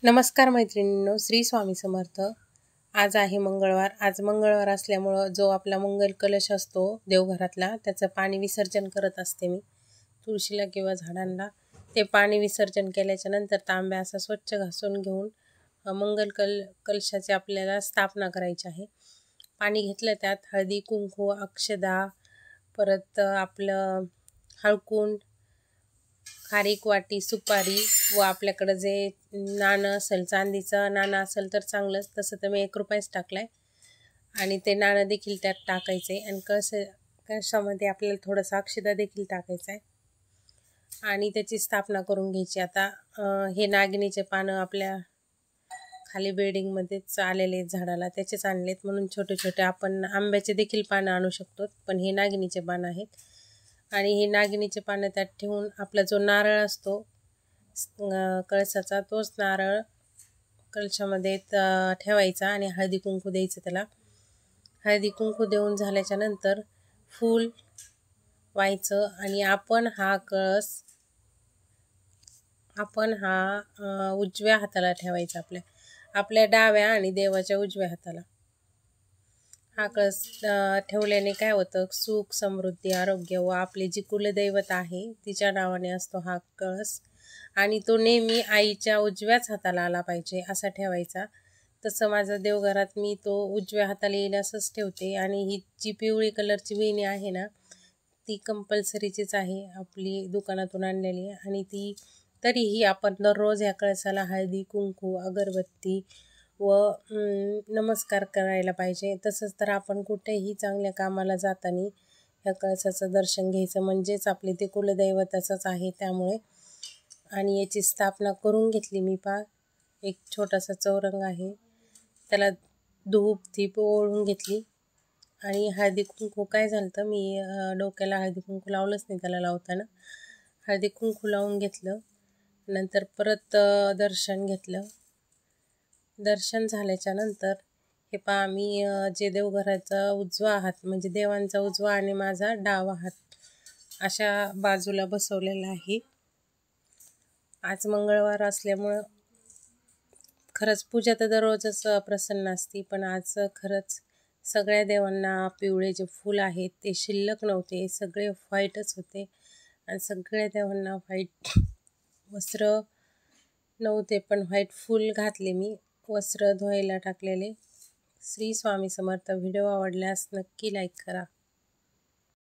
नमस्कार मैत्रिणींनो, श्री स्वामी समर्थ। आज आहे मंगळवार। आज मंगळवार असल्यामुळं जो आपला मंगल कलश असतो देवघरातला त्याचं पाणी विसर्जन करत असते मी तुळशीला किंवा झाडांना। ते पाणी विसर्जन केल्याच्या नंतर तांब्या असा स्वच्छ घासून घेऊन मंगल कलशाची आपल्याला स्थापना करायची आहे। पाणी घेतलं, त्यात हळदी कुंकू अक्षदा, परत आपलं हळकुंड, खारीक वाटी, सुपारी व आपल्याकडं जे नाणं असेल, चांदीचं नाणं असेल तर चांगलंच, तसं तर मी 1 रुपयाच टाकलाय। आणि ते नाणं देखील त्यात टाकायचे आणि कळशामध्ये आपल्याला थोडंसं अक्षदा देखील टाकायचं आहे आणि त्याची स्थापना करून घ्यायची। आता हे नागिनीचे पानं आपल्या खाली बिल्डिंगमध्येच आलेले आहेत झाडाला, त्याचेच आणलेत, म्हणून छोटे छोटे आपण आंब्याचे देखील पानं आणू शकतो, पण हे नागिनीचे पानं आहेत। आणि हे नागिनीचे पानं त्यात ठेवून आपला जो नारळ असतो कळसाचा, तोच नारळ कलशामध्ये ठेवायचा आणि हळदी कुंकू द्यायचं त्याला। हळदी कुंकू देऊन झाल्याच्या नंतर फूल व्हायचं आणि आपण हा उजव्या हाताला ठेवायचा, आपल्या डाव्या आणि देवाच्या उजव्या हाताला। हा कळस ठेवल्याने काय होतं, सुख समृद्धी आरोग्य व आपली जी कुलदैवत आहे तिच्या नावाने असतो हा कळस, आणि तो नेहमी आईच्या उजव्याच हाताला आला पाहिजे असा ठेवायचा। तसं माझं देवघरात मी तो उजव्या हाताला येईल असंच ठेवते। आणि ही जी पिवळी कलरची वेणी आहे ना, ती कंपल्सरीचीच आहे, आपली दुकानातून आणलेली आहे। आणि ती तरीही आपण दररोज ह्या कळसाला हळदी कुंकू अगरबत्ती व नमस्कार करायला पाहिजे। तसंच तर आपण कुठेही चांगल्या कामाला जाताना ह्या कळसाचं दर्शन घ्यायचं, म्हणजेच आपले ते कुलदैवताचंच आहे त्यामुळे। आणि याची स्थापना करून घेतली मी। एक छोटासा चौरंग आहे, त्याला धूप दीप ओळून घेतली आणि हळदी कुंकू काय झालं तर मी डोक्याला हळदी कुंकू लावलंच नाही, त्याला लावताना हळदी कुंकू लावून घेतलं। नंतर परत दर्शन घेतलं। दर्शन झाल्याच्या नंतर हे पहा, मी जे देवघराचा उजवा हात म्हणजे देवांचा उजवा आणि माझा डावा हात अशा बाजूला बसवलेला आहे। आज मंगळवार असल्यामुळं खरंच पूजा तर दररोजच प्रसन्न असते, पण आज खरंच सगळ्या देवांना पिवळे जे फूल आहेत ते शिल्लक नव्हते, सगळे व्हाईटच होते आणि सगळ्या देवांना व्हाईट वस्त्र नव्हते, पण व्हाईट फूल घातले मी, वस्त्र धुवायला टाकलेले। श्री स्वामी समर्थ। व्हिडिओ आवडल्यास नक्की लाईक करा।